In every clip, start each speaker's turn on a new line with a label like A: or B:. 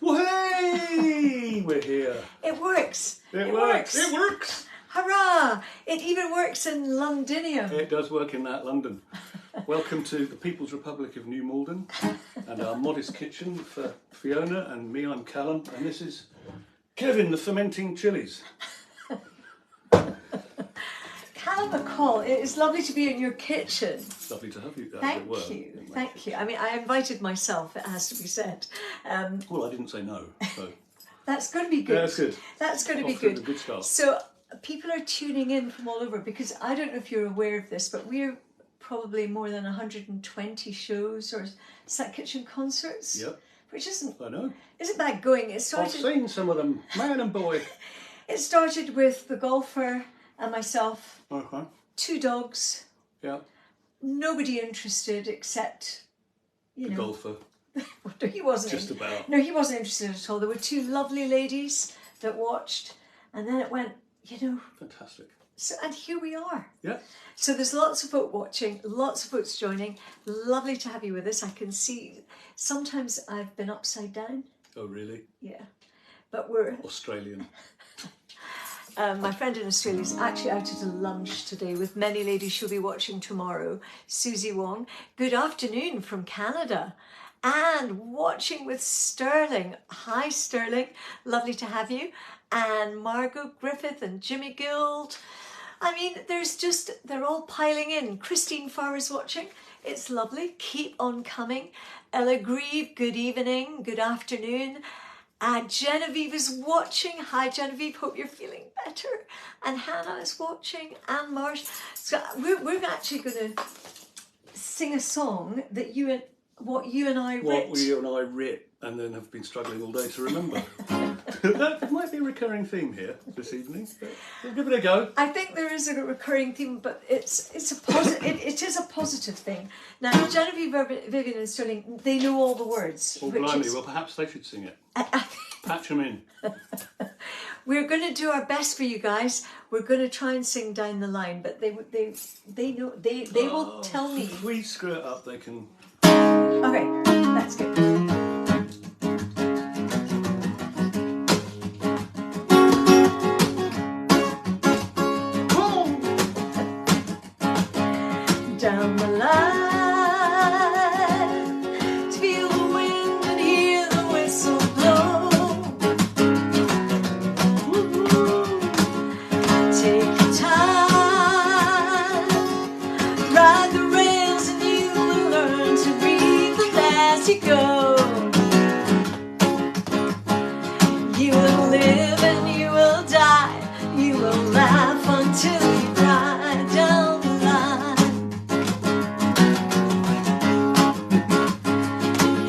A: Hey, we're here.
B: It works.
A: It works. It works.
B: Hurrah! It even works in Londinium.
A: It does work in that London. Welcome to the People's Republic of New Malden and our modest kitchen for Fiona and me. I'm Calum, and this is Kevin, the fermenting chilies.
B: Calum MacColl, it is lovely to be in your kitchen.
A: Lovely to have you guys.
B: Thank you. Thank you. I mean, I invited myself, it has to be said.
A: Well, I didn't say no, so.
B: That's going to be good.
A: Yeah, that's good.
B: That's going to be
A: Off to a
B: good.
A: good start.
B: So people are tuning in from all over because I don't know if you're aware of this, but we're probably more than 120 shows or kitchen concerts.
A: Yep.
B: Which isn't.
A: I know.
B: Isn't that going? It
A: I've
B: started.
A: seen some of them, man and boy.
B: It started with the golfer and myself.
A: Okay.
B: 2 dogs.
A: Yeah.
B: Nobody interested except,
A: The golfer.
B: No, he wasn't.
A: Just about.
B: No, he wasn't interested at all. There were 2 lovely ladies that watched, and then it went,
A: Fantastic.
B: So, and here we are.
A: Yeah.
B: So there's lots of folk watching, lots of folks joining. Lovely to have you with us. I can see sometimes I've been upside down.
A: Oh, really?
B: Yeah. But we're...
A: Australian.
B: my friend in Australia is actually out at a lunch today with many ladies she'll be watching tomorrow. Susie Wong. Good afternoon from Canada. And watching with Sterling. Hi, Sterling. Lovely to have you. And Margot Griffith and Jimmy Gould. I mean, they're all piling in. Christine Farr is watching. It's lovely. Keep on coming. Ella Grieve, good evening. Good afternoon. Genevieve is watching. Hi, Genevieve. Hope you're feeling better. And Hannah is watching. And Marsh. So we're actually going to sing a song that you and I writ.
A: And then have been struggling all day to remember. That might be a recurring theme here this evening. But we'll give it a go.
B: I think there is a recurring theme, but it's a positive. it is a positive thing. Now, Genevieve, Vivian, and Sterling, they know all the words.
A: Oh, blimey! Well, perhaps they should sing it. Patch them in.
B: We're going to do our best for you guys. We're going to try and sing down the line, but they know they will tell me.
A: If we screw it up, they can.
B: Okay, that's good. Down the line, to feel the wind and hear the whistle blow. Take your time, ride the rails, and you will learn to breathe as you go. You will live and you will die. You will laugh until you cry. Down the line.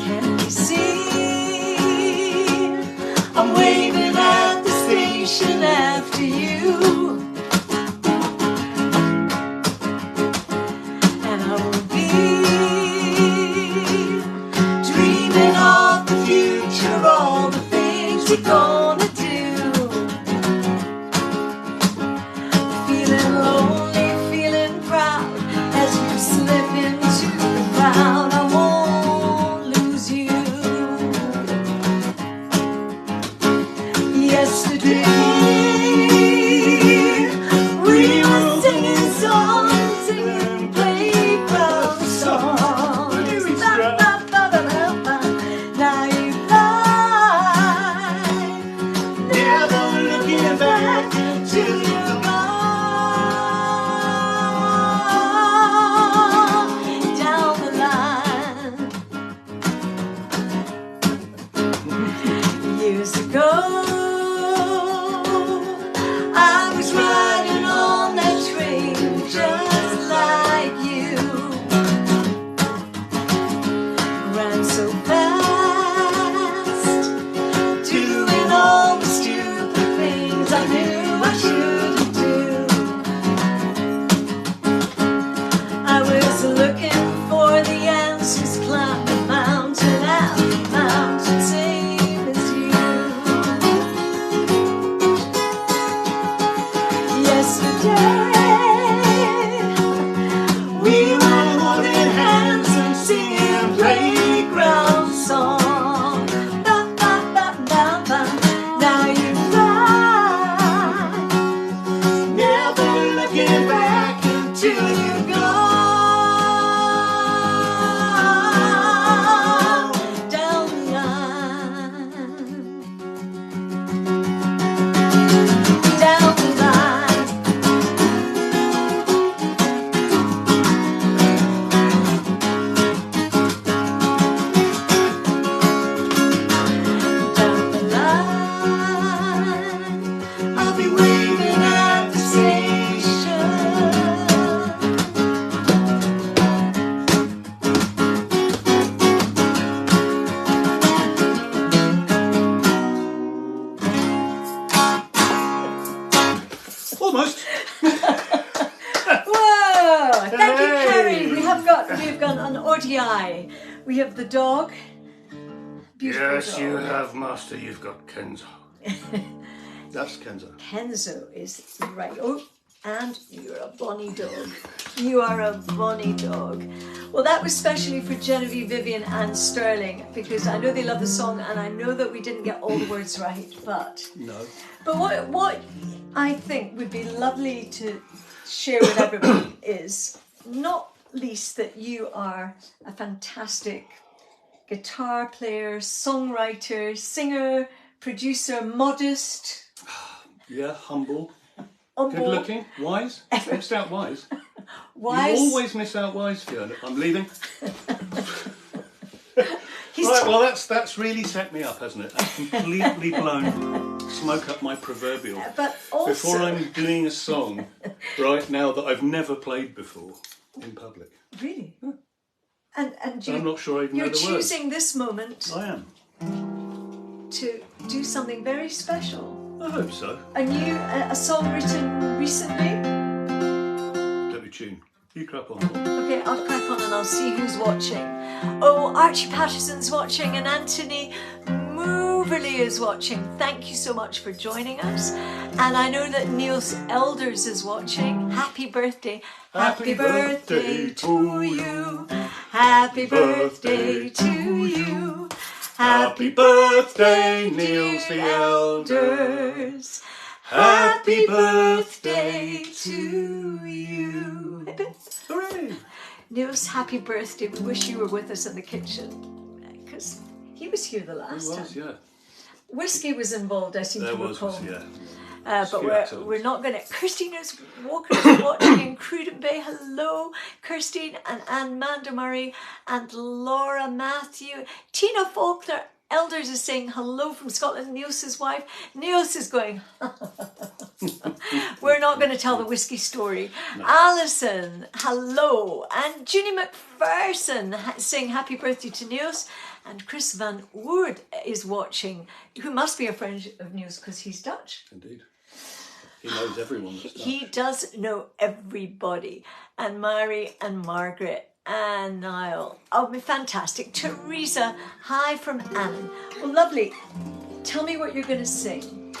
B: Can't you see? I'm waving at the station after you. And I will be dreaming of the future, all the things we're gonna do. Feeling lonely, feeling proud as you slip into the crowd. I won't lose you. Yesterday we were singing songs, singing playground songs. Now you fly, never looking back till you're gone. Down the line. Years ago, I was riding on that train just like you. Ran so fast, doing all the stupid things I knew I shouldn't do. I was looking for the answers, climbing mountain after mountain, same as you. naughty eye. We have the dog. Beautiful
A: Yes,
B: dog.
A: you have, Master. You've got Kenzo. That's Kenzo.
B: Kenzo is right. Oh, and you're a bonny dog. You are a bonny dog. Well, that was specially for Genevieve, Vivian and Sterling, because I know they love the song and I know that we didn't get all the words right, but...
A: No.
B: But what I think would be lovely to share with everybody is not least that you are a fantastic guitar player, songwriter, singer, producer, modest.
A: Yeah, humble. Good looking, wise. Missed out wise.
B: Wise.
A: You always miss out wise, Fiona. I'm leaving. Right, well that's really set me up, hasn't it? That's completely blown smoke up my proverbial.
B: But also,
A: before I'm doing a song right now that I've never played before in public.
B: really, and
A: I'm not sure I even know
B: you're
A: the words.
B: choosing this moment
A: I am.
B: to do something very special.
A: I hope so.
B: A song written recently.
A: Let me tune. You crap on.
B: Okay, I'll crack on and I'll see who's watching. Oh, Archie Patterson's watching and Anthony Moverly is watching. Thank you so much for joining us. And I know that Niels Elders is watching. Happy birthday. Happy birthday to you. Happy birthday to you. Happy birthday, Niels the Elders. Happy birthday to you.
A: Hooray!
B: Niels, happy birthday. We wish you were with us in the kitchen, because he was here the last time.
A: Yeah.
B: Whiskey was involved, I seem to recall.
A: Yeah.
B: But we're not going to... Christina's Walker's watching in Cruden Bay. Hello, Christine and Anne Mandamurray and Laura Matthew. Tina Faulkner Elders is saying hello from Scotland. Niels's wife. Niels is going... We're not going to tell the whiskey story. No. Alison, hello. And Junie McPherson saying happy birthday to Niels. And Chris Van Woerd is watching, who must be a friend of Niels because he's Dutch.
A: Indeed. He knows everyone that's Dutch.
B: He does know everybody. And Mary and Margaret and Niall. Oh, fantastic. Teresa, hi from Annan. Well, lovely. Tell me what you're going to sing.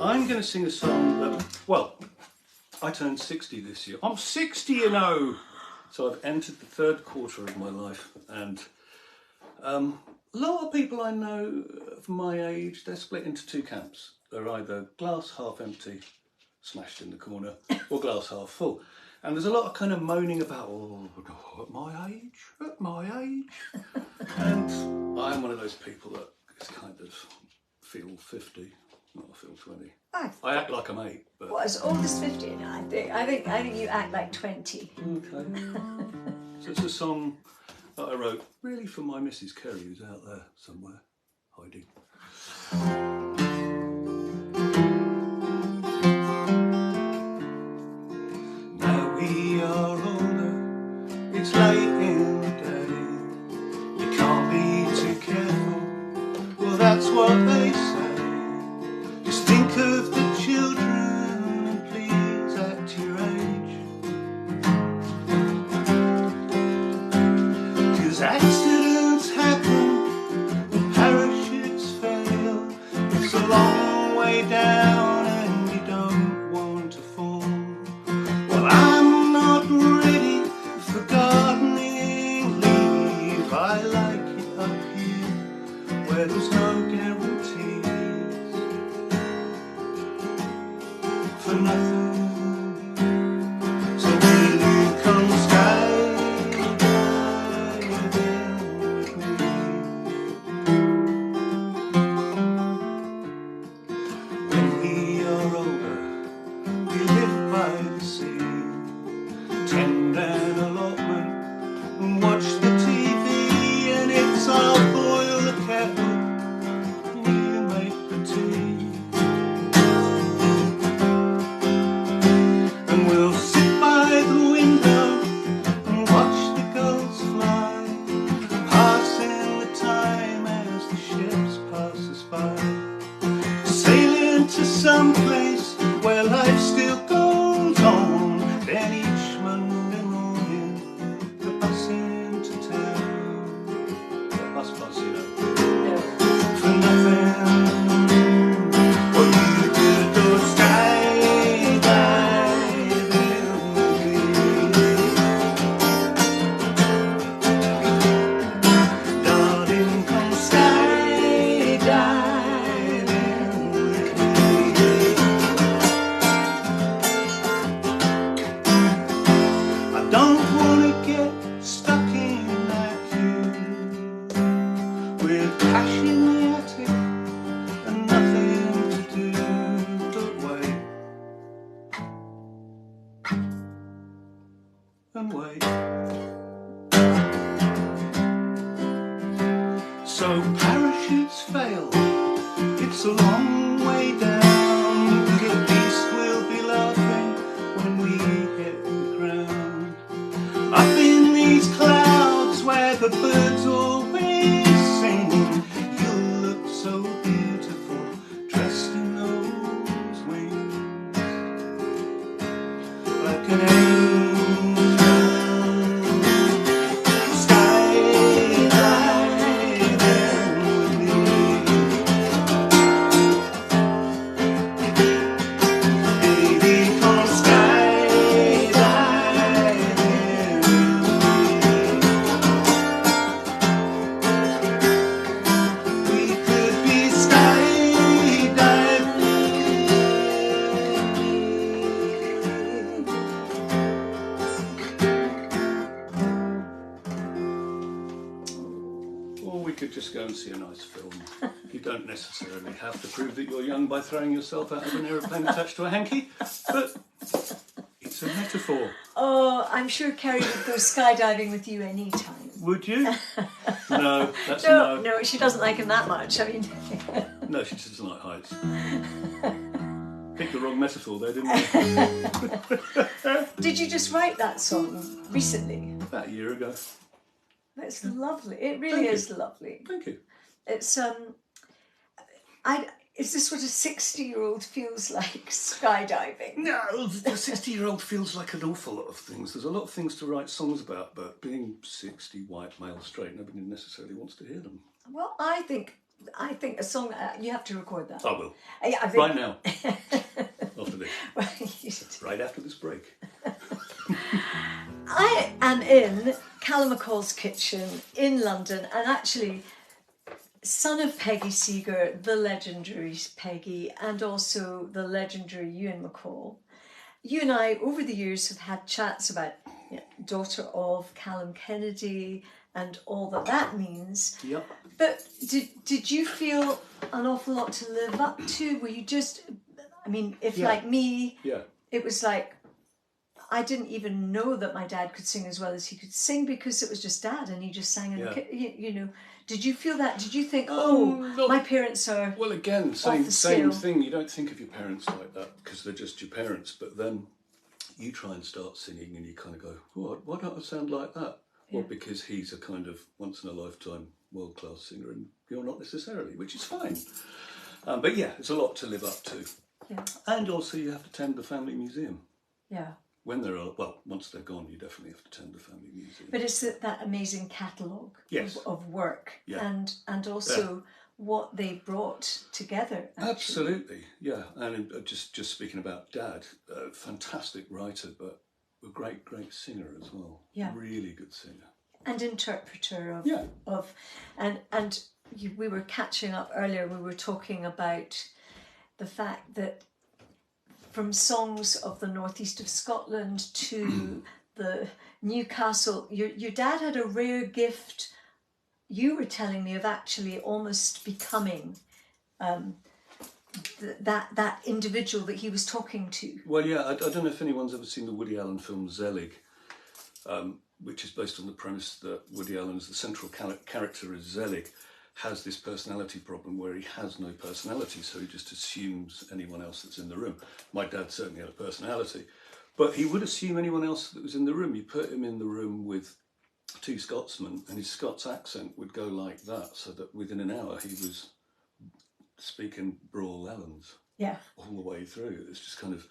A: I'm going to sing a song that, well, I turned 60 this year. I'm 60, you know. So I've entered the third quarter of my life. And a lot of people I know of my age, they're split into two camps. They're either glass half empty, smashed in the corner, or glass half full. And there's a lot of kind of moaning about, oh, at my age. And I'm one of those people that is kind of feel 50, not feel 20. I act like I'm 8. But...
B: Well, as old as 50 now, I think you act like 20.
A: Okay. So it's a song that I wrote really for my Mrs. Kerry, who's out there somewhere hiding. Now we are older, it's late in the day. You can't be too careful, well that's what they say. Just think of the children and please act your age. 'Cause accidents happen and parachutes fail. It's a long way down and you don't want to fall. Well, I'm not ready for gardening leave. I like it up here where there's no guarantees for nothing. So will you come stay again with me? When we are older, we live by the sea, tend an allotment and watch the TV, and it's I'll boil the kettle and you make the tea. And we'll sit by the window and watch the gulls fly, passing the time as the ships pass us by, sailing to some place where life still goes on. Then each Monday morning the bus into town It's a long way down to the beast we'll be laughing when we hit the ground. Up in these clouds where the birds always sing, you'll look so beautiful dressed in those wings, like an angel skydiving with me. Baby, come skydiving with me. We could be skydiving. Or we could just go and see a nice film. You don't necessarily have to prove that you're young by throwing yourself out of an aeroplane attached to a hanky, but it's a metaphor.
B: Oh, I'm sure Kerry would go skydiving with you anytime.
A: Would you? No, that's a
B: No,
A: no.
B: no, she doesn't like him that much. I mean,
A: No, she just doesn't like heights. Picked the wrong metaphor there, didn't we?
B: did you just write that song recently?
A: About a year ago.
B: It's lovely. It really
A: Thank
B: is lovely.
A: Thank you.
B: It's is this what a 60-year-old feels like skydiving?
A: No, the 60-year-old feels like an awful lot of things. There's a lot of things to write songs about, but being 60, white, male, straight, nobody necessarily wants to hear them.
B: Well, I think a song you have to record that.
A: I will.
B: Yeah, I think,
A: Right now. After this. Right after this break.
B: I am in Calum MacColl's kitchen in London, and actually, son of Peggy Seeger, the legendary Peggy, and also the legendary Ewan MacColl. You and I, over the years, have had chats about daughter of Calum Kennedy and all that means.
A: Yep.
B: But did you feel an awful lot to live up to? Were you just, I mean, if like me, it was like, I didn't even know that my dad could sing as well as he could sing because it was just Dad and he just sang in the you know. Did you feel that? Did you think, my parents are
A: well, again, same thing. You don't think of your parents like that because they're just your parents. But then you try and start singing and you kind of go, what? Why don't I sound like that? Yeah. Well, because he's a kind of once-in-a-lifetime world-class singer and you're not necessarily, which is fine. But yeah, it's a lot to live up to. Yeah. And also you have to tend the family museum. Yeah. When they're, once they're gone, you definitely have to tend the family museum. But it's that amazing catalogue of work and also what they brought together. Actually. Absolutely, yeah. And just speaking about Dad, a fantastic writer, but a great singer as well. Yeah. Really good singer. And interpreter of we were catching up earlier, we were talking about the fact that from songs of the northeast of Scotland to the Newcastle, your dad had a rare gift, you were telling me, of actually almost becoming that individual that he was talking to. Well, yeah, I don't know if anyone's ever seen the Woody Allen film Zelig, which is based on the premise that Woody Allen's the central character is Zelig, has this personality problem where he has no personality, so he just assumes anyone else that's in the room. My dad certainly had a personality, but he would assume anyone else that was in the room. You put him in the room with two Scotsmen and his Scots accent would go like that, so that within an hour he was speaking Brawl Allens all the way through. It was just kind of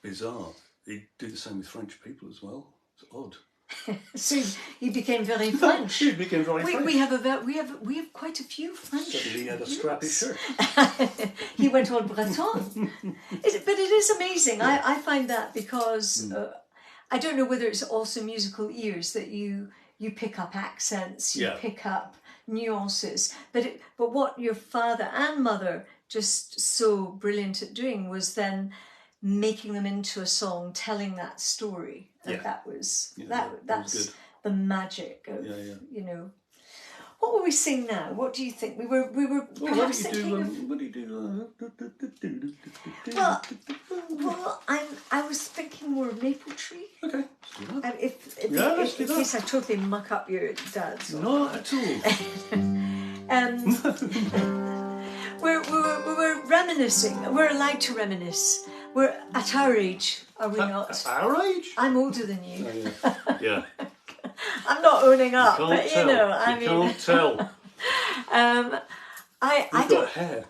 A: bizarre. He'd do the same with French people as well. It's odd. So he became very French. He became very French. We have quite a few French. Suddenly he had a strappy shirt. He went all Breton. But it is amazing. I find that because I don't know whether it's also musical ears that you pick up accents, you pick up nuances. But what your father and mother just so brilliant at doing was then making them into a song, telling that story, and that's was the magic of you know. What will we sing now? What do you think? We were perhaps thinking. What do you do? Well, I was thinking more of Maple Tree. Okay. In case I totally muck up your dad's song. Not at all. We were
B: reminiscing. We're allowed to reminisce. We're at our age, are we not?
A: At our age?
B: I'm older than you.
A: Oh, yeah.
B: I'm not owning up,
A: You
B: but
A: can't tell.
B: you know, I
A: you
B: mean.
A: can't tell.
B: I
A: You've
B: don't.
A: got hair.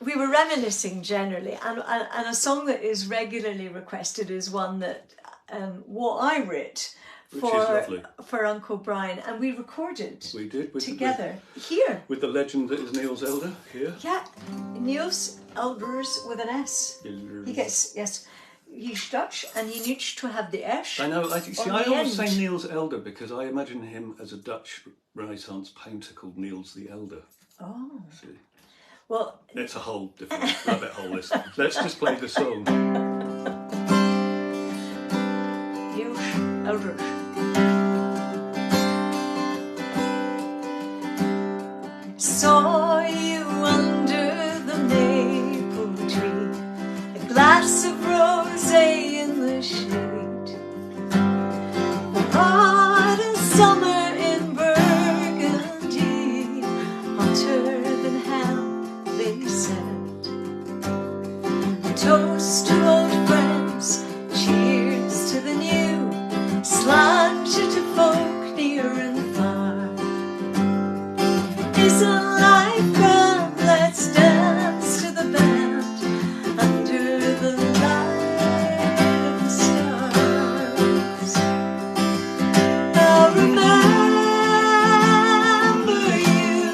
B: We were reminiscing generally, and a song that is regularly requested is one that what I wrote
A: Which is lovely.
B: for Uncle Brian, and we recorded
A: We did with
B: together here.
A: with the legend that is Niels Elder here.
B: Yeah, Niels Elders with an S. He gets, yes, he's Dutch and he needs to have the S.
A: I know. See,
B: on
A: I
B: the
A: always
B: end.
A: say Niels Elder because I imagine him as a Dutch Renaissance painter called Niels the Elder.
B: Oh,
A: See,
B: well,
A: it's a whole different rabbit hole. Let's just play the song.
B: Niels Elders. Saw you under the maple tree, a glass of rosé in the shade. What a summer in Burgundy, hotter than hell, they said. A toast to old friends, cheers to the new, slanted to folk near and far. Isn't life grand? Let's dance to the band under the light of the stars. I'll remember you.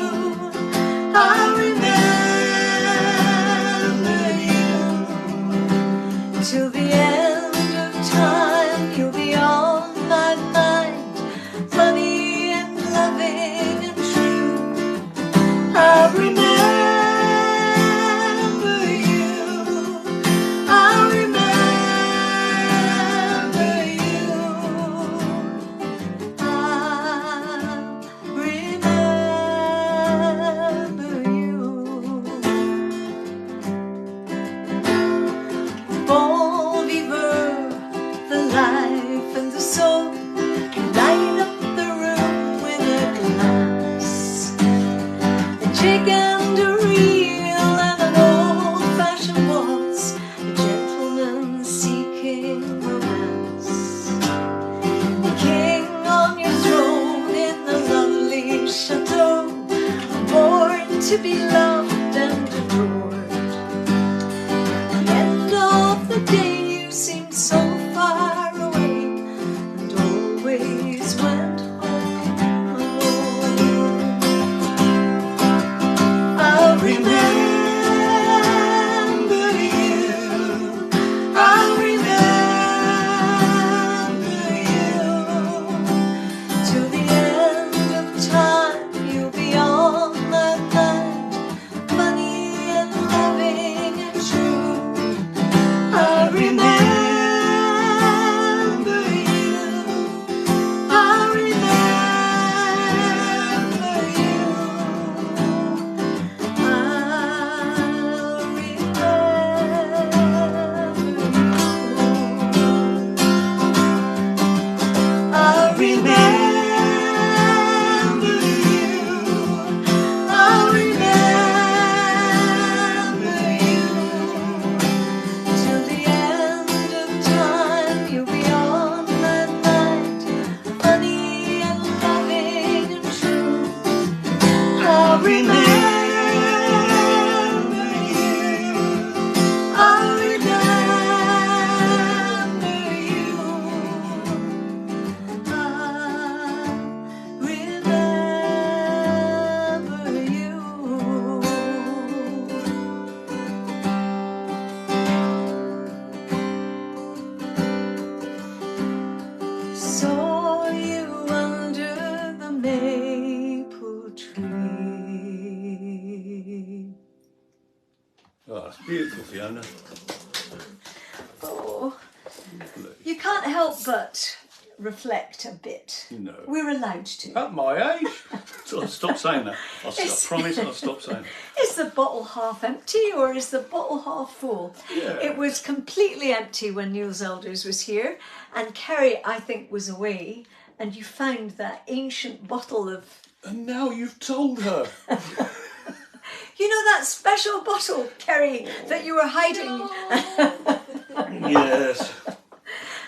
B: I'll remember you till the end of time. You'll be on my mind, funny and loving and true. I remember you. I remember you. I remember you. Bon vivre, the life and the soul, light up the room with a glass. A jig and a reel and an old-fashioned waltz, a gentleman seeking romance. The king on your throne in the lovely chateau, born to be loved and adored. At the end of the day you seemed so far away, and always went home alone. I'll remember you. I'll remember you till the end of time. You'll be on my mind, funny and loving and true. I remember you. I remember you. I'll remember you. I'll remember you till the end of time. You'll be on my mind, funny and loving and true. I'll remember you. I'll remember you. I'll remember you. Saw you under the maple tree.
A: Oh, it's beautiful, Fiona.
B: Oh,
A: Lovely.
B: you can't help but reflect a bit.
A: No.
B: We're allowed to.
A: At my age? So I'll stop saying that. I
B: It's-
A: promise I'll stop saying that.
B: Is the bottle half empty or is the bottle half full?
A: Yeah.
B: It was completely empty when Niels Elders was here, and Kerry, I think, was away, and you found that ancient bottle of...
A: And now you've told her.
B: that special bottle, Kerry, that you were hiding?
A: Yes.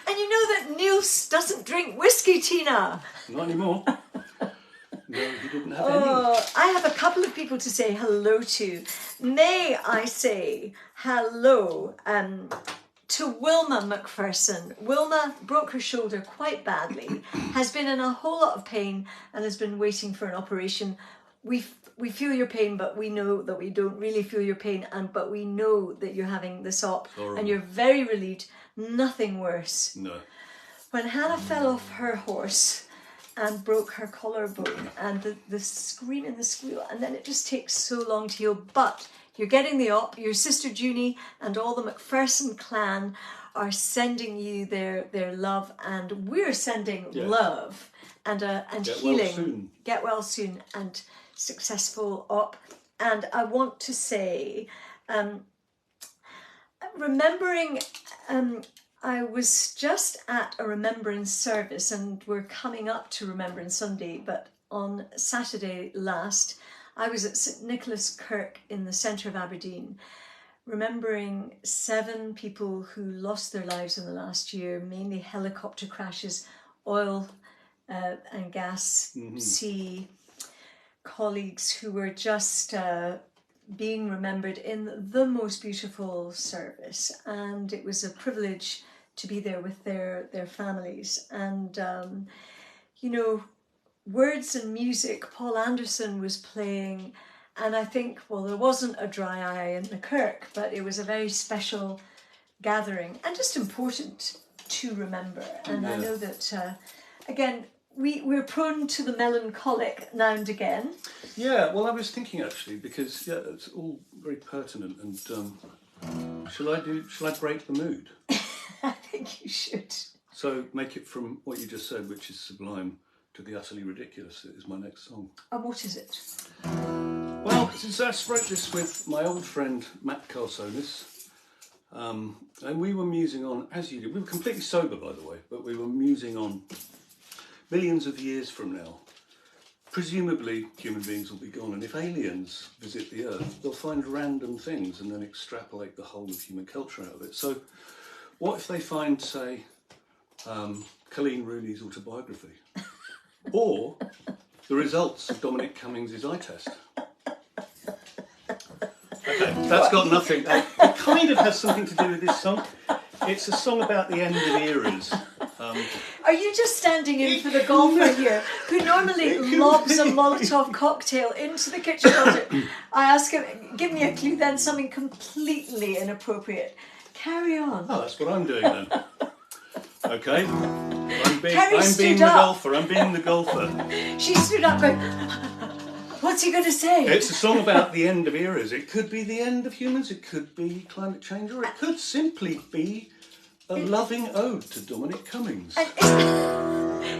B: And you know that Niels doesn't drink whiskey, Tina.
A: Not anymore. No, he didn't have
B: I have a couple of people to say hello to. May I say hello to Wilma McPherson. Wilma broke her shoulder quite badly, has been in a whole lot of pain and has been waiting for an operation. We feel your pain, but we know that we don't really feel your pain, but we know that you're having this op and you're very relieved. Nothing worse.
A: No.
B: When Hannah fell off her horse and broke her collarbone, and the scream and the squeal, and then it just takes so long to heal. But you're getting the op. Your sister Junie and all the McPherson clan are sending you their love, and we're sending love and healing.
A: Well soon.
B: Get well soon and successful op. And I want to say, remembering. I was just at a Remembrance service, and we're coming up to Remembrance Sunday, but on Saturday last, I was at St Nicholas Kirk in the centre of Aberdeen, remembering 7 people who lost their lives in the last year, mainly helicopter crashes, oil and gas sea colleagues who were just being remembered in the most beautiful service. And it was a privilege to be there with their families. And, you know, words and music, Paul Anderson was playing, and I think, well, there wasn't a dry eye in the kirk, but it was a very special gathering and just important to remember. And I know that, again, we're prone to the melancholic now and again.
A: Yeah, well, I was thinking actually, because it's all very pertinent. And shall I break the mood?
B: I think you should.
A: So make it from what you just said, which is sublime, to the utterly ridiculous. It is my next song.
B: And what is it?
A: Well, since I wrote this with my old friend Matt Calsonis, and we were musing on, as you did, we were completely sober, by the way, but we were musing on millions of years from now. Presumably, human beings will be gone, and if aliens visit the Earth, they'll find random things and then extrapolate the whole of human culture out of it. So, what if they find, say, Colleen Rooney's autobiography, or the results of Dominic Cummings' eye test? Okay, that's got nothing. It kind of has something to do with this song. It's a song about the end of eras.
B: Are you just standing in for the golfer here, who normally lobs a Molotov cocktail into the kitchen closet? I ask him, give me a clue, then something completely inappropriate. Carry on.
A: Oh, that's what I'm doing then. Okay. I'm being the golfer.
B: She stood up going, what's he going to say?
A: It's a song about the end of eras. It could be the end of humans, it could be climate change, or it could simply be a loving ode to Dominic Cummings.
B: And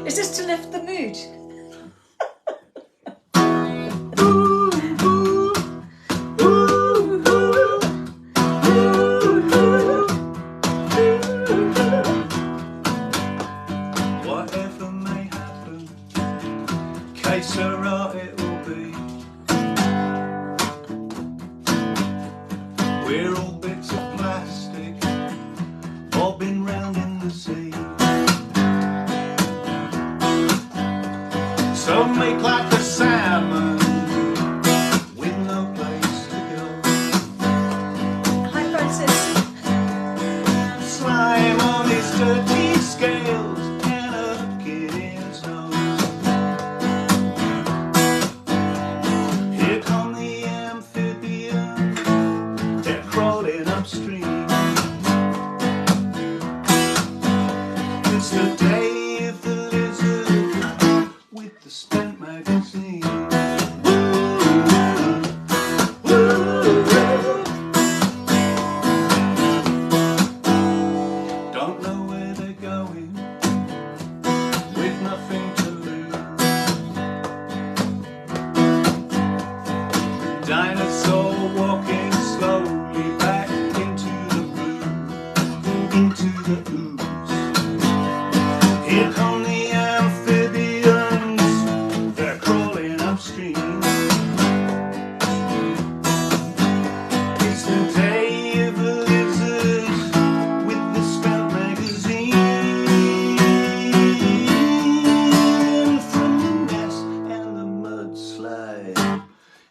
B: is this to lift the mood?
A: Whatever may happen, que sera it will be. We're all bits of plastic, bobbing round in the sea. Some make like a salmon with no place to go.
B: Hi, Francis.
A: Slime on his dirty scales and a hook in his nose. Here come the amphibians, they're crawling upstream. It's the day of the lizard with the spent magazine. Don't know where they're going, with nothing to lose. Dinosaur walking slowly back into the blue, into the ooze. Here come the amphibians, they're crawling upstream.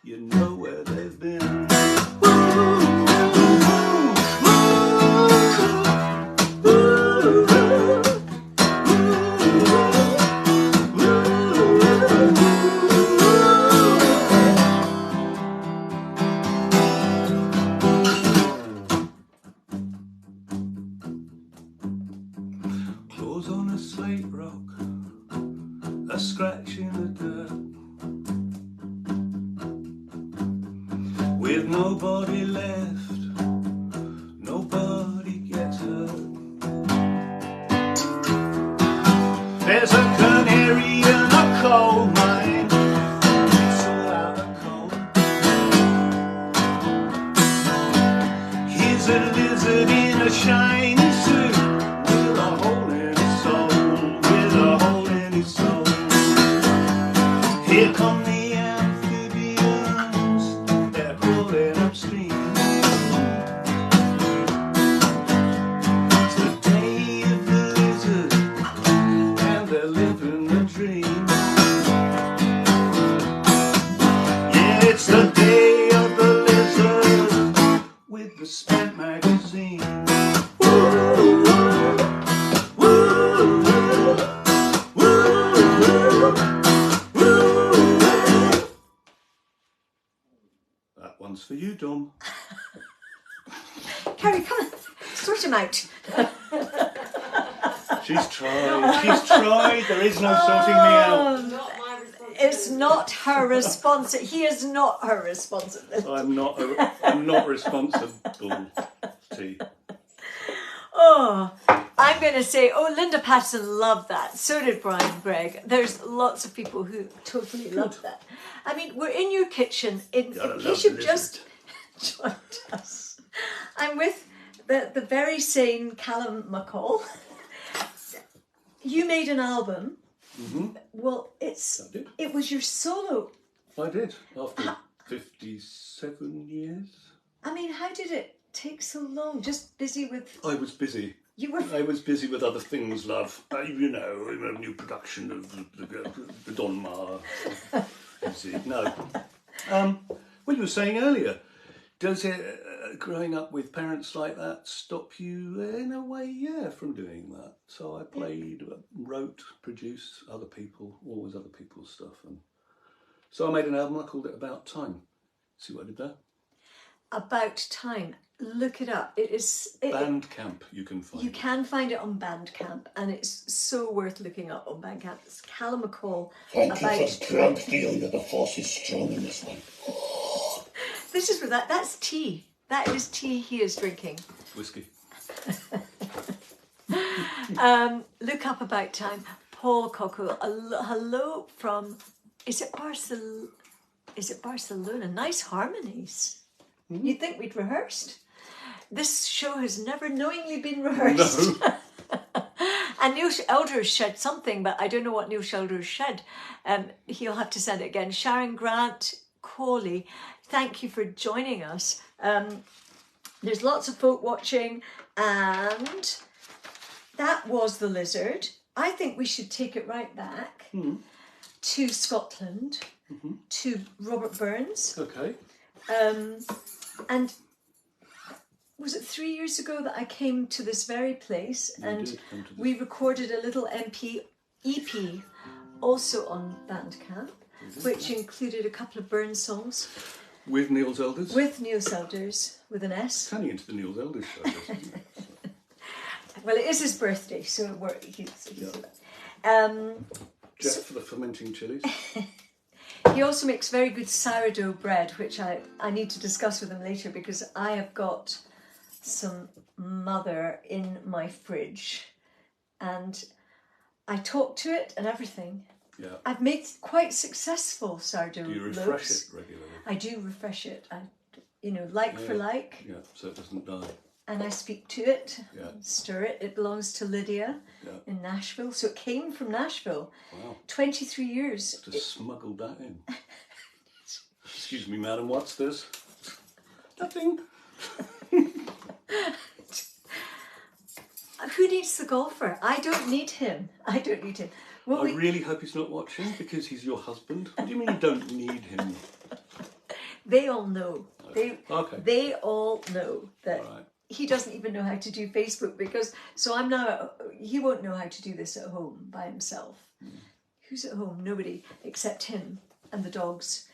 A: you know where they've been. Claws on a slate rock, a scratch in the dirt, with nobody left, nobody gets hurt. There's a canary in a coal mine, it's all out of coal. Here's a lizard in a shiny suit, with a hole in his soul, with a hole in his soul. Here come the amphibians, they're crawling upstream. It's the day of the lizard, and they're living the dream. Yeah, it's the day of the lizard, with the Spent magazine. That one's for you, Dom.
B: Carrie, come on, sort him out.
A: She's tried, there is no sorting me out.
B: It's not her responsibility. He is not her responsibility.
A: I'm not responsible.
B: Oh, I'm going to say, Linda Patterson loved that. So did Brian Gregg. There's lots of people who totally loved that. I mean, we're in your kitchen. In case you've just joined us, I'm with the very sane Calum MacColl. You made an album.
A: Mm-hmm.
B: Well, it was your solo.
A: I did, after 57 years.
B: I mean, how did it take so long? Just busy with...
A: I was busy.
B: You were...
A: I was busy with other things, love. You know, a new production of the Don Ma. No. Well, you were saying earlier, does it, growing up with parents like that, stop you in a way, from doing that? So I played, wrote, produced other people, always other people's stuff. And so I made an album, I called it About Time. See what I did there? About Time.
B: Look it up. It is...
A: Bandcamp, you can find it.
B: You can find it on Bandcamp, and it's so worth looking up on Bandcamp. It's Calum MacColl.
C: Thank you for drunk, Fiona. The force is strong in this one.
B: This is that's tea. That is tea he is drinking.
A: Whiskey.
B: Look up About Time. Paul Coco. Hello from... Is it Barcelona? Nice harmonies.
A: Mm-hmm.
B: You'd think we'd rehearsed. This show has never knowingly been rehearsed.
A: No.
B: And Neil Elders shed something, but I don't know what Neil Elders shed. He'll have to send it again. Sharon Grant Cawley, thank you for joining us. There's lots of folk watching, and that was The Lizard. I think we should take it right back to Scotland, to Robert Burns.
A: Okay.
B: And was it 3 years ago that I came to this very place, and we recorded a little EP also on Bandcamp, which included a couple of Burns songs.
A: With Neil Elders?
B: With Neil Elders, with an S.
A: Turning into the Neil Elders show, isn't it?
B: Well, it is his birthday, so
A: Jeff for the fermenting chilies.
B: He also makes very good sourdough bread, which I need to discuss with him later, because I have got some mother in my fridge, and I talk to it and everything.
A: Yeah.
B: I've made quite successful sourdough
A: Do you refresh
B: loaves.
A: it regularly?
B: I do refresh it. Like for like.
A: Yeah, so it doesn't die.
B: And I speak to it,
A: Yeah.
B: stir it. It belongs to Lydia in Nashville. So it came from Nashville.
A: Wow.
B: 23 years.
A: Just smuggled that in. Excuse me, madam, what's this? Nothing.
B: Who needs the golfer? I don't need him.
A: I really hope he's not watching, because he's your husband. What do you mean you don't need him?
B: They all know.
A: Okay.
B: They all know that
A: Right.
B: he doesn't even know how to do Facebook because, so I'm now, he won't know how to do this at home by himself. Who's at home? Nobody except him and the dogs.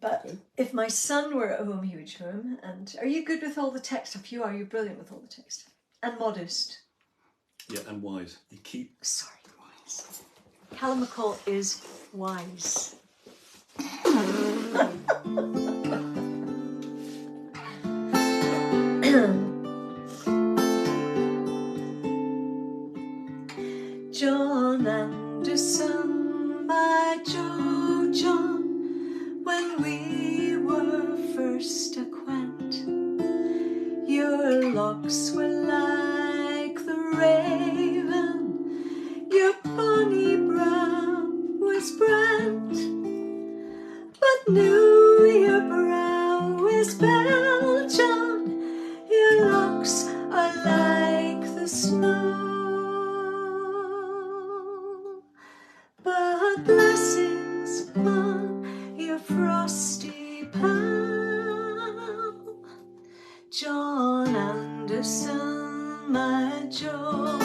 B: But if my son were at home, he would show him. And are you good with all the tech stuff? You are. You're brilliant with all the tech stuff. And modest.
A: Yeah, and wise. You keep...
B: Sorry, wise. Calum MacColl is wise. John Anderson, my Joe John, when we were first acquaint, your locks were like the raven, your bonny brow was brent, but new your brow is Belgian, your locks are like the snow. But blessings on your frosty pal, John Anderson, my Joe.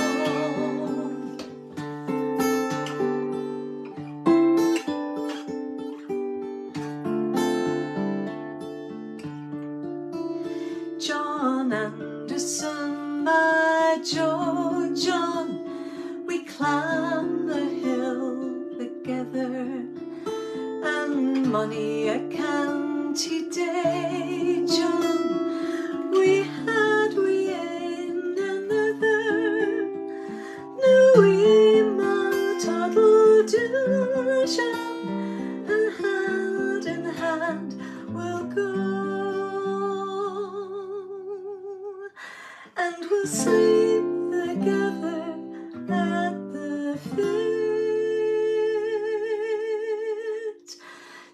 B: John Anderson, my Joe John, we climbed the hill together, and many a county day, John, we had we in another. Now we might toddle do, John, and hand in hand we'll go. And we'll sleep together at the feet,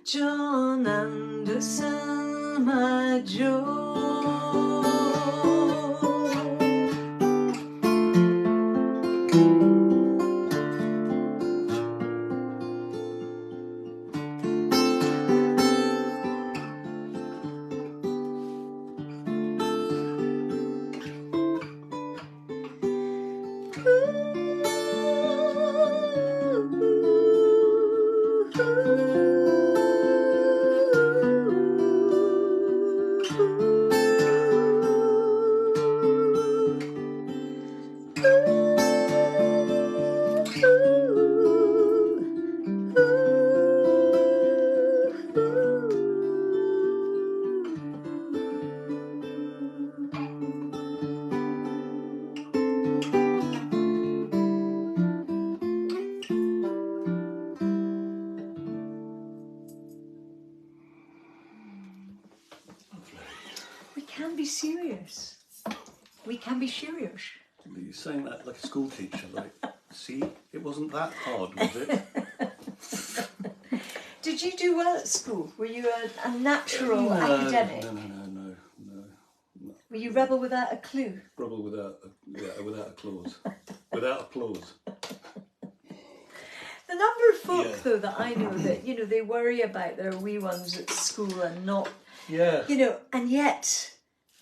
B: John Anderson, my Joe. We can be serious. We can be serious.
A: You're saying that like a school teacher, like, see, it wasn't that hard, was it?
B: Did you do well at school? Were you a natural academic?
A: No.
B: Were you rebel without a clue?
A: Rebel without a clause. Without applause.
B: The number of folk, though, that I know that, you know, they worry about their wee ones at school and not, you know, and yet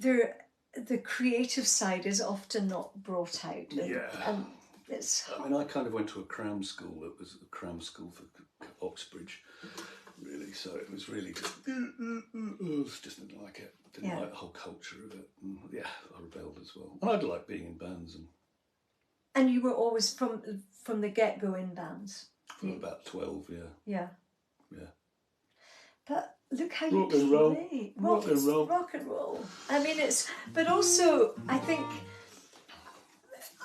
B: the creative side is often not brought out. And it's...
A: I mean, I kind of went to a cram school. It was a cram school for Oxbridge, really. So it was really just didn't like it. Didn't like the whole culture of it. And I rebelled as well. And I'd like being in bands.
B: And you were always from the get-go in bands?
A: From about 12,
B: Yeah. But look how
A: rock
B: you
A: and
B: play.
A: roll. Rock and roll.
B: Rock and roll. I mean, but also, I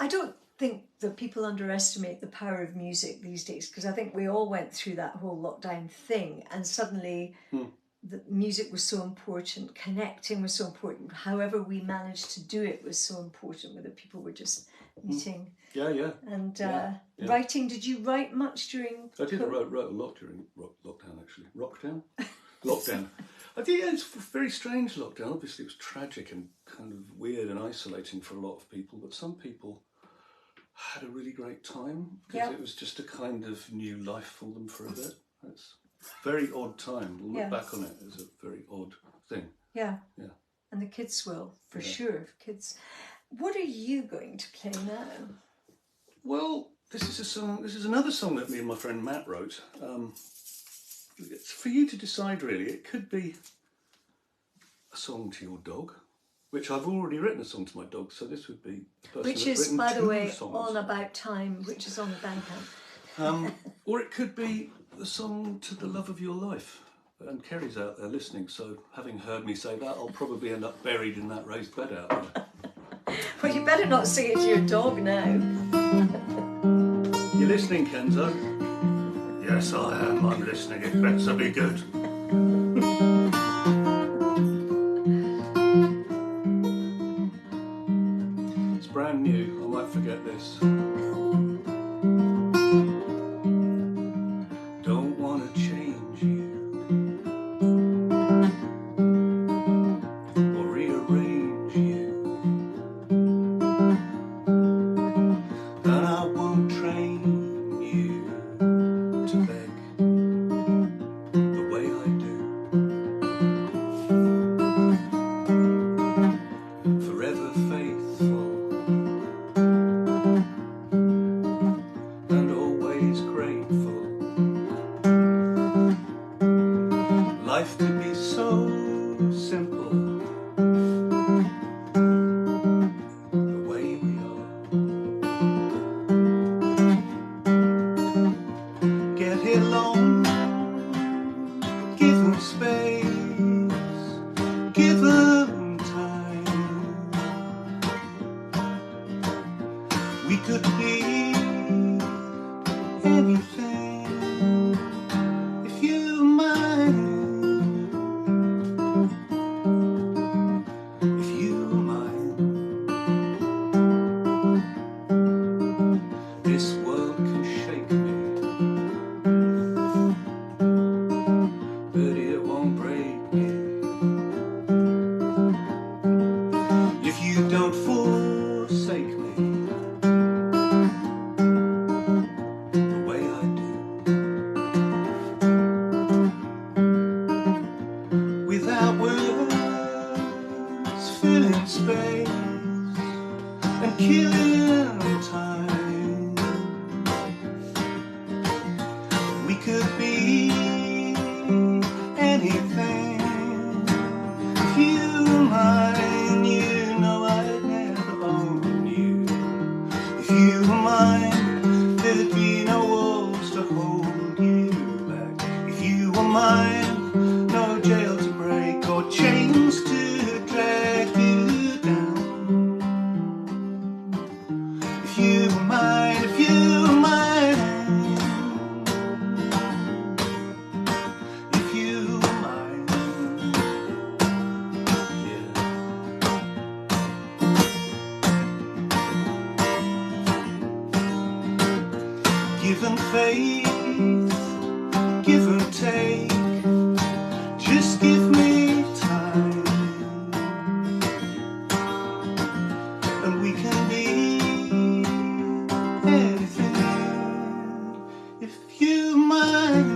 B: don't think that people underestimate the power of music these days, because I think we all went through that whole lockdown thing, and suddenly the music was so important, connecting was so important, however we managed to do it was so important, whether people were just meeting. And writing, did you write much during...
A: I did, I wrote a lot during lockdown, actually. Lockdown. I think it's a very strange lockdown. Obviously it was tragic and kind of weird and isolating for a lot of people, but some people had a really great time because it was just a kind of new life for them for a bit. It's a very odd time. We'll look back on it as a very odd thing.
B: Yeah.
A: Yeah.
B: And the kids will, for sure. Kids. What are you going to play now?
A: Well, this is a song. This is another song that me and my friend Matt wrote. It's for you to decide, really. It could be a song to your dog, which I've already written a song to my dog, so this would be the person
B: Which
A: that's
B: is,
A: written
B: by the
A: two
B: way,
A: songs.
B: All About Time, which is on the Bandcamp.
A: Or it could be the song to the love of your life. And Kerry's out there listening, so having heard me say that, I'll probably end up buried in that raised bed out there.
B: Well, you better not sing it to your dog now.
A: You listening, Kenzo? Yes, I am. I'm listening. It better be good. It's brand new. I might forget this. Don't want to change you or rearrange you, and I won't train you to beg the way I do. Forever faithful and always grateful. Life could be so simple, the way we are. Get here long, give them space, give them time. We could be anything if you mind. If you mind, this world can shake me, but it won't break me. If you don't forsake me the way I do, without words filling space and killing time, we could be anything if you mind. You know I'd never own you. If you mind, there'd be no walls to hold you back. If you were mine, no jail to break or chains to drag you down. If you were mine, if you were mine, if you were mine, yeah. Give and faith, give and take, just give me time, and we can be anything if you mind.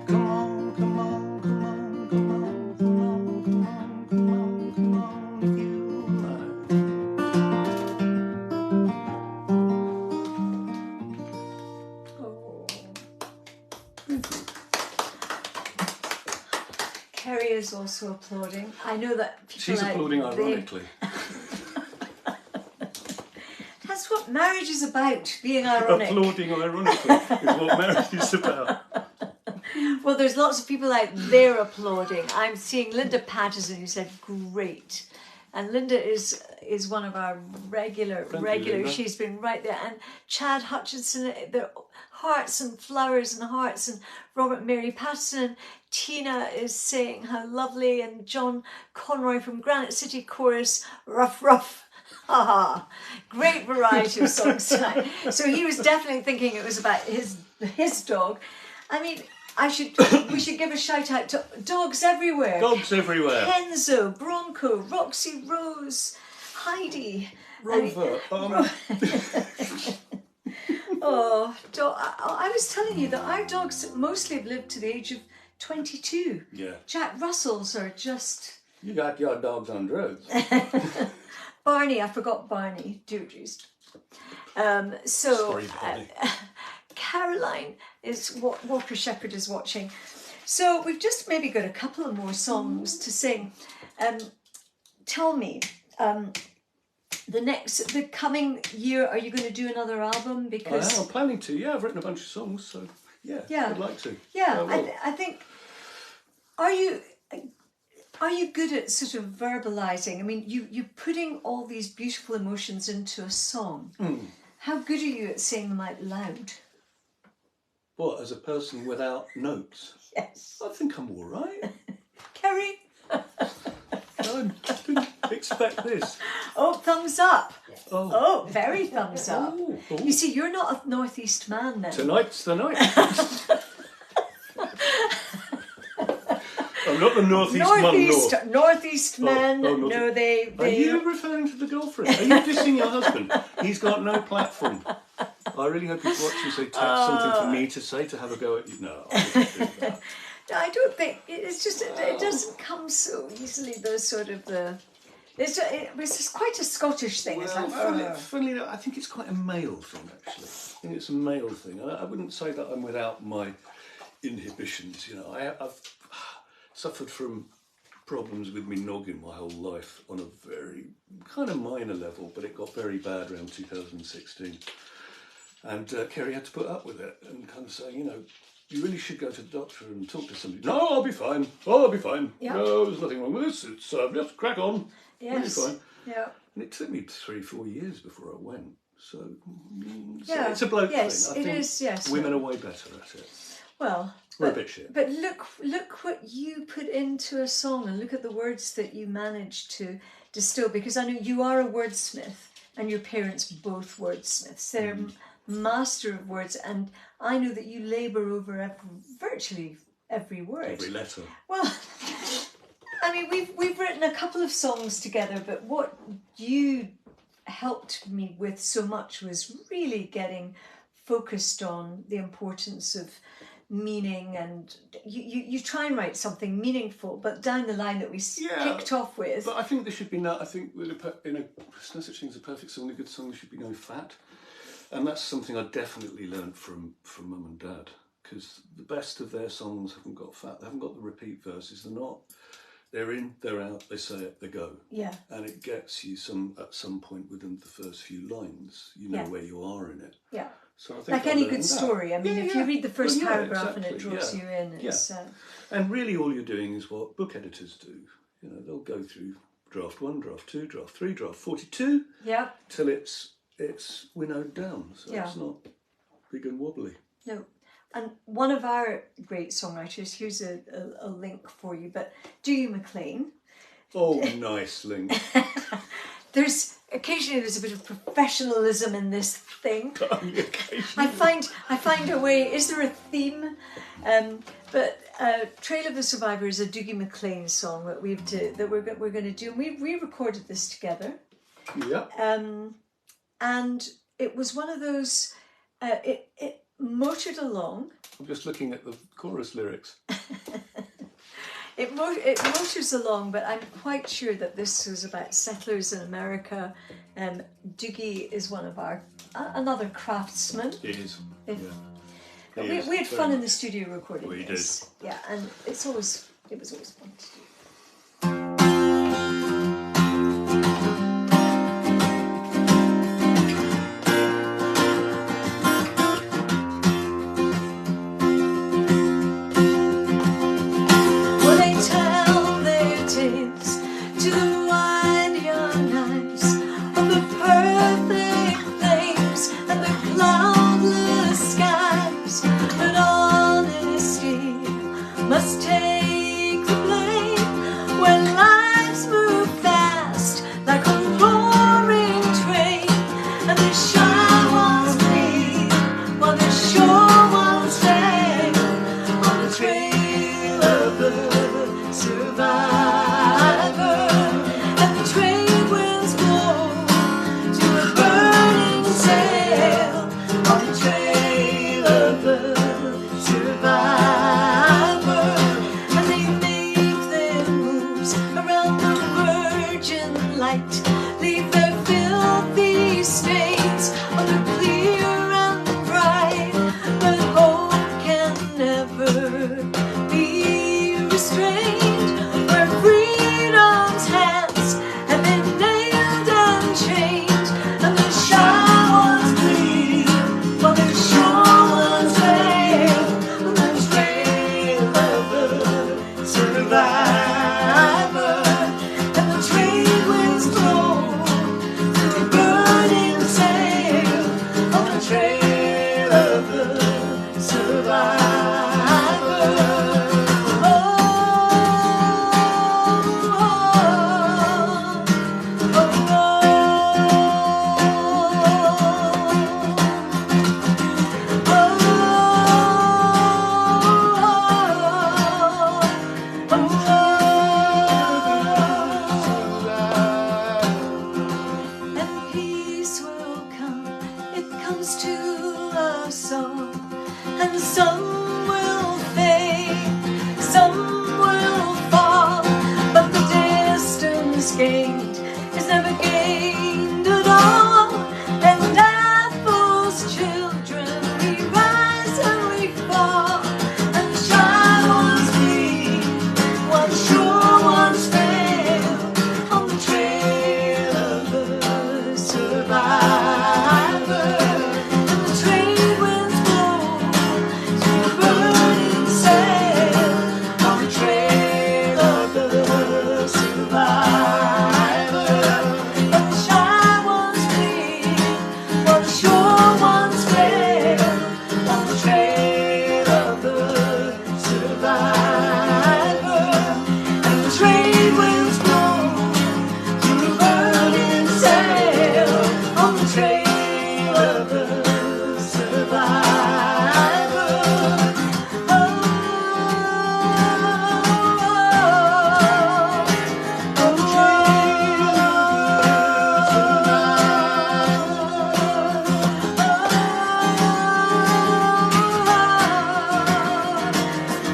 A: Come on, come on, come on, come on, come on, come on, come on, come on, if you mind.
B: Oh. Kerry is also applauding. I know that people
A: She's applauding ironically.
B: That's what marriage is about, being ironic.
A: Applauding ironically is what marriage is about.
B: Well, there's lots of people out there applauding. I'm seeing Linda Patterson, who said, great. And Linda is one of our regular.
A: Linda.
B: She's been right there. And Chad Hutchinson, the hearts and flowers and hearts. And Robert Mary Patterson. And Tina is saying how lovely. And John Conroy from Granite City Chorus, rough, rough. Haha. Great variety of songs tonight. So he was definitely thinking it was about his dog. I mean, we should give a shout out to dogs everywhere.
A: Dogs everywhere.
B: Kenzo, Bronco, Roxy Rose, Heidi.
A: Rover.
B: Oh, I was telling you that our dogs mostly have lived to the age of 22.
A: Yeah.
B: Jack Russells are just...
A: You got your dogs on drugs.
B: Barney, I forgot Barney. Deirdre's.
A: Sorry, Barney.
B: Caroline is what Walker Shepherd is watching. So we've just maybe got a couple of more songs to sing. Tell me, the coming year, are you going to do another album? Because
A: I'm planning to. Yeah, I've written a bunch of songs, so yeah. I'd like to.
B: Yeah, I think. Are you good at sort of verbalizing? I mean, you're putting all these beautiful emotions into a song. How good are you at saying them out loud?
A: What, as a person without notes?
B: Yes.
A: I think I'm all right.
B: Kerry?
A: I didn't expect this.
B: Oh, thumbs up.
A: Oh,
B: Oh, very thumbs up.
A: Oh.
B: You see, you're not a northeast man then.
A: Tonight's the night. I'm not the northeast man.
B: No, they.
A: Are you referring to the girlfriend? Are you dissing your husband? He's got no platform. I really hope he's watching, so he taps something for me to say to have a go at you. No, I wouldn't do that.
B: No, I don't think it's just it doesn't come so easily. Those sort of the. It's just quite a Scottish thing. It's like,
A: funnily enough, I think it's quite a male thing, actually. I think it's a male thing. I wouldn't say that I'm without my inhibitions. You know, I've suffered from problems with me noggin my whole life on a very kind of minor level, but it got very bad around 2016. And Kerry had to put up with it and kind of say, you know, you really should go to the doctor and talk to somebody. No, I'll be fine. Oh, I'll be fine. Yep. No, there's nothing wrong with this. It's just crack on.
B: Yes.
A: We'll be fine.
B: Yeah.
A: And it took me 3-4 years before I went. So
B: yeah.
A: it's a bloke
B: yes,
A: thing. I think
B: yes.
A: women are way better at it.
B: Well,
A: we're a bit shit.
B: But look what you put into a song, and look at the words that you managed to distill. Because I know you are a wordsmith, and your parents both wordsmiths. They're master of words, and I know that you labour over virtually every word.
A: Every letter.
B: Well, I mean, we've written a couple of songs together, but what you helped me with so much was really getting focused on the importance of meaning, and you try and write something meaningful, but down the line that we kicked off with.
A: But I think there should be no. I think in there's no such thing as a perfect song. A good song, there should be no fat, and that's something I definitely learned from Mum and Dad, because the best of their songs haven't got fat. They haven't got the repeat verses. They're not. They're in, they're out, they say it, they go.
B: Yeah.
A: And it gets you at some point within the first few lines, you know where you are in it.
B: Yeah.
A: So I think
B: like any good story. I mean, if you read the first paragraph
A: exactly,
B: and it draws you in, it's...
A: And really all you're doing is what book editors do. You know, they'll go through draft 1, draft 2, draft 3, draft 42.
B: Yeah.
A: Till it's winnowed down. So it's not big and wobbly. No.
B: And one of our great songwriters, here's a link for you, but Dewey McLean.
A: Oh, nice link.
B: Occasionally there's a bit of professionalism in this thing. I find a way. Is there a theme? But Trail of the Survivor is a Dewey McLean song that we're going to do, and we recorded this together.
A: Yeah.
B: And it was one of those. It motored along.
A: I'm just looking at the chorus lyrics.
B: It motors along, but I'm quite sure that this was about settlers in America. Doogie is one of another craftsman.
A: He is.
B: We had fun in the studio recording this.
A: We did.
B: Yeah, and it was always fun to do.
D: Must take the blame when lives move fast like a roaring train, and the shy ones bleed while the sure ones stay on the trail of the survivor, and the trade winds blow to a burning sail on the trail. never be restrained, where freedom's hands have been nailed and chained, and the shy ones bleed while the sure ones wail on the trail of the survivor, and the trade winds blow through a burning sail on the trail of the survivor. And peace will come, it comes to a song, and some will fade, some will fall, but the distance gained is never gained at all. And apples, children, we rise and we fall, and the shy ones bleed while the sure ones fail on the trail of the survivor. And the trade winds blow through the burning sail on the trail of the survivor. And the shy ones bleed while the sure ones fail on the trail of the survivor. And the trade winds blow through the burning sail on the trail of the survivor. Oh,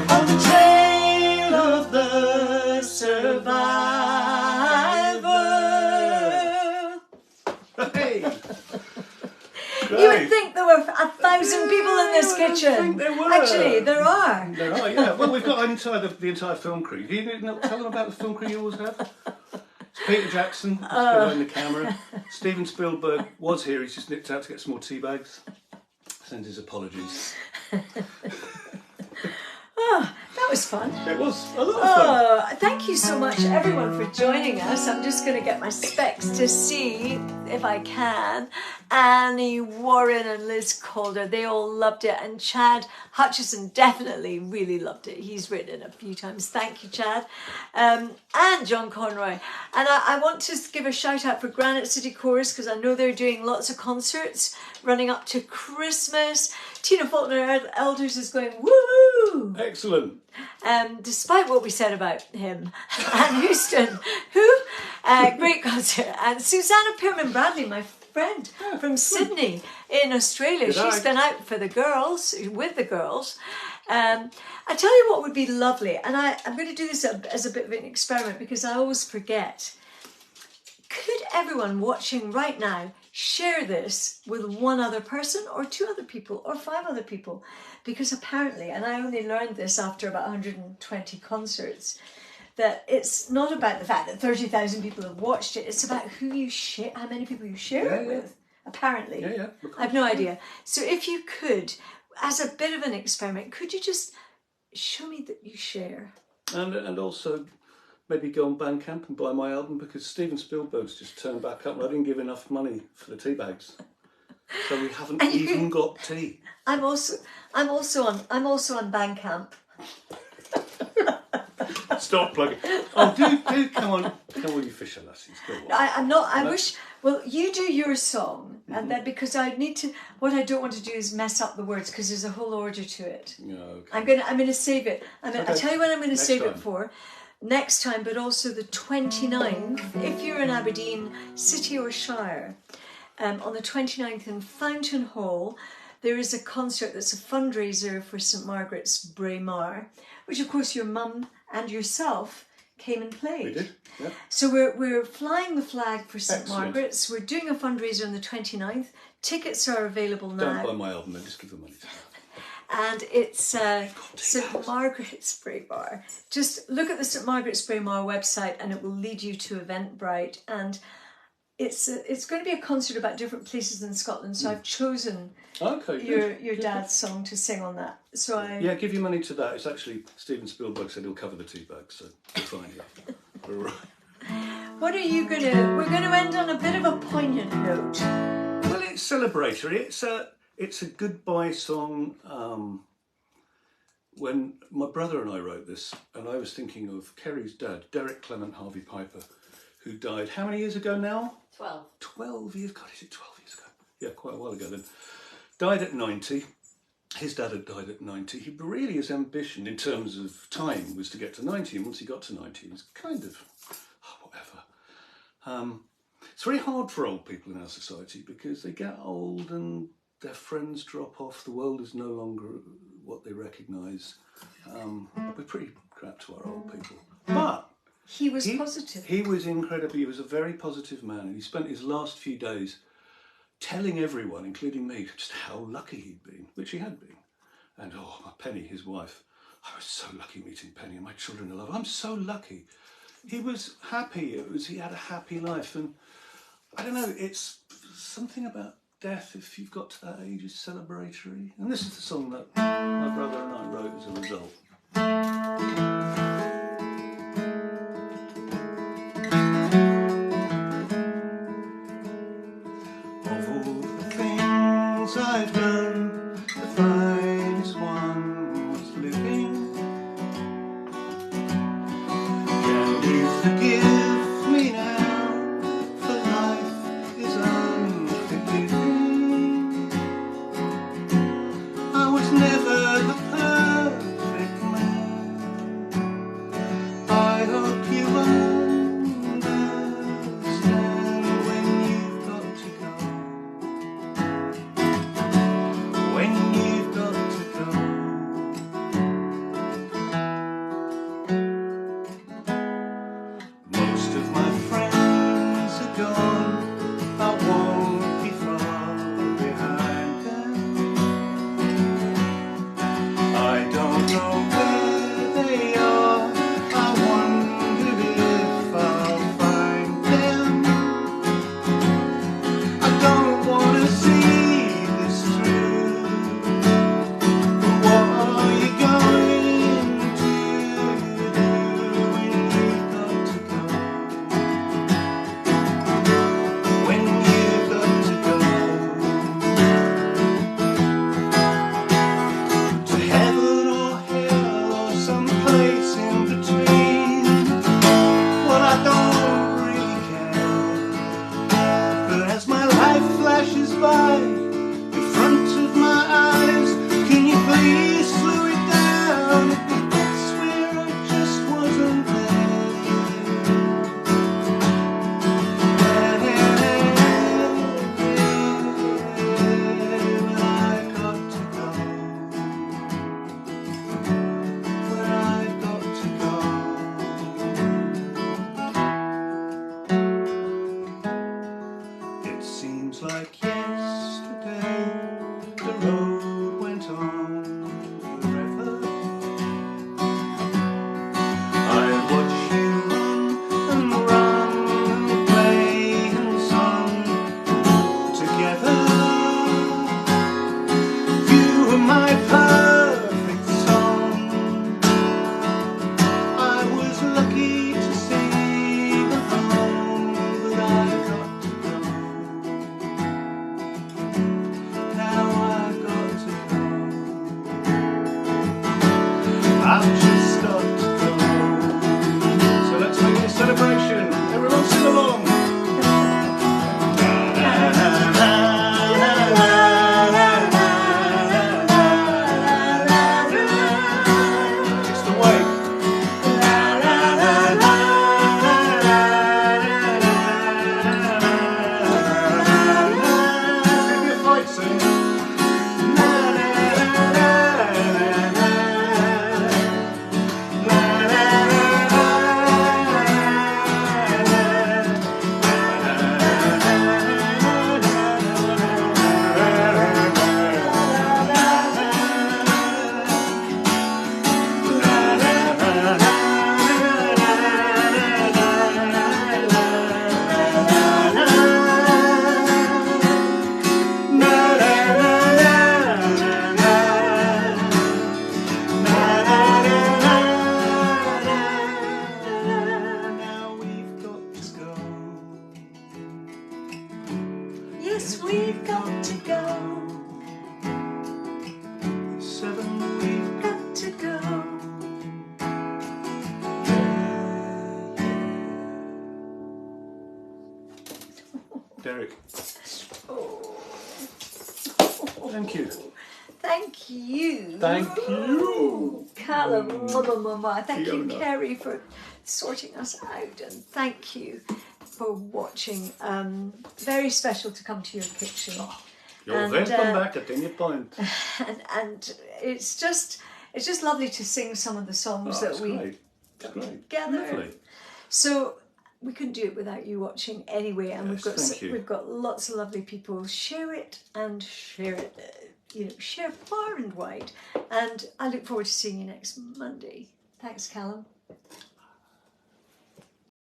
D: on the trail of the survivor.
A: Hey!
B: You would think there were 1,000 people in this
A: I
B: kitchen.
A: think there were.
B: Actually, there are.
A: There are, yeah. Well, we've got the entire film crew. Do you tell them about the film crew you always have? It's Peter Jackson, who's behind the camera. Steven Spielberg was here. He's just nipped out to get some more tea bags. Sends his apologies.
B: That was fun.
A: It was a lot of fun.
B: Thank you so much, everyone, for joining us. I'm just going to get my specs to see if I can. Annie, Warren, and Liz Calder, they all loved it. And Chad Hutchison definitely really loved it. He's written it a few times. Thank you, Chad. And John Conroy. And I want to give a shout out for Granite City Chorus, because I know they're doing lots of concerts running up to Christmas. Tina Faulkner Elders is going, woo!
A: Excellent.
B: Despite what we said about him. And Houston, great concert. And Susanna Pearman Bradley, my friend from Sydney in Australia.
A: Good
B: She's
A: eye.
B: been out for the girls, with the girls. I tell you what would be lovely, and I'm going to do this as a bit of an experiment because I always forget. Could everyone watching right now share this with one other person or 2 other people or 5 other people? Because apparently, and I only learned this after about 120 concerts, that it's not about the fact that 30,000 people have watched it, it's about who you share, how many people you share it with, apparently.
A: Yeah.
B: I've no idea. So if you could, as a bit of an experiment, could you just show me that you share?
A: And also maybe go on Bandcamp and buy my album, because Steven Spielberg's just turned back up and I didn't give enough money for the tea bags. So we haven't even got tea.
B: I'm also on Bandcamp.
A: Stop plugging. Oh, do come on, you Fisher lassies. Go on.
B: I'm not. I wish. Well, you do your song, and then because I need to. What I don't want to do is mess up the words, because there's a whole order to it.
A: Yeah, okay.
B: I'm gonna save it. I tell you what I'm gonna save it for. Next time, but also the 29th, if you're in Aberdeen City or Shire, on the 29th in Fountain Hall, there is a concert that's a fundraiser for St Margaret's Braemar, which of course your mum and yourself came and played.
A: We did, yeah.
B: So we're flying the flag for St
A: Excellent.
B: Margaret's. We're doing a fundraiser on the 29th. Tickets are available now.
A: Don't buy my album then, just give the money to me.
B: and it's St Margaret's Braemar. Just look at the St Margaret's Braemar website and it will lead you to Eventbrite, and it's going to be a concert about different places in Scotland, so I've chosen your dad's song to sing on that. So
A: yeah, give your money to that. It's actually Steven Spielberg said he'll cover the tea bags, so we're fine here. We're all right.
B: What are you we're going to end on a bit of a poignant note.
A: Well, it's celebratory. It's a goodbye song. When my brother and I wrote this, and I was thinking of Kerry's dad, Derek Clement Harvey Piper, who died how many years ago now?
B: 12.
A: 12 years. God, is it 12 years ago? Yeah, quite a while ago then. Died at 90. His dad had died at 90. He really, his ambition in terms of time was to get to 90, and once he got to 90, he was kind of, whatever. It's very hard for old people in our society because they get old and their friends drop off. The world is no longer what they recognise. We're pretty crap to our old people. But
B: he was positive.
A: He was incredibly, he was a very positive man, and he spent his last few days telling everyone, including me, just how lucky he'd been, which he had been. And Penny, his wife, I was so lucky meeting Penny, and my children are lovely. I'm so lucky. He was happy. He had a happy life, and I don't know, it's something about death, if you've got to that age, is celebratory. And this is the song that my brother and I wrote as a result. Of all the things I've done, the finest one was living. Can you forgive me now, for life is unforgiving. I was never the perfect man. I hope you understand when you've got to go. When you've got to go. Most of my friends are gone, I won't be far behind them. I don't know where they are, I wonder if I'll find them. I don't want to see this through, but what are you going to do when you've got to go? When you've got to go to heaven or hell or some place in between. Well, I don't really care, but as my life flashes by in front of my eyes, can you please slow it down at the bits where I just wasn't where I've got to go. It seems like yesterday the road went on forever. I watch you run and play and song together. You were my perfect song. I was lucky to sing along, but I've got to go. Now I've got to go. I've just got to go. So let's make it a celebration. Everyone sing along. Just a wait. It's gonna be a fight soon. Derek.
B: Oh.
A: Thank you.
B: Thank you.
A: Thank you.
B: Calum, mama. Thank you,
A: Fiona.
B: Kerry, for sorting us out, and thank you for watching. Very special to come to your kitchen.
A: You're
B: And,
A: welcome back at any point.
B: and it's just lovely to sing some of the songs that
A: It's
B: we
A: great. It's great.
B: gather.
A: Lovely.
B: So we couldn't do it without you watching anyway, and
A: Yes, thank you.
B: we've got lots of lovely people. Share it and share it. Share far and wide. And I look forward to seeing you next Monday. Thanks, Calum.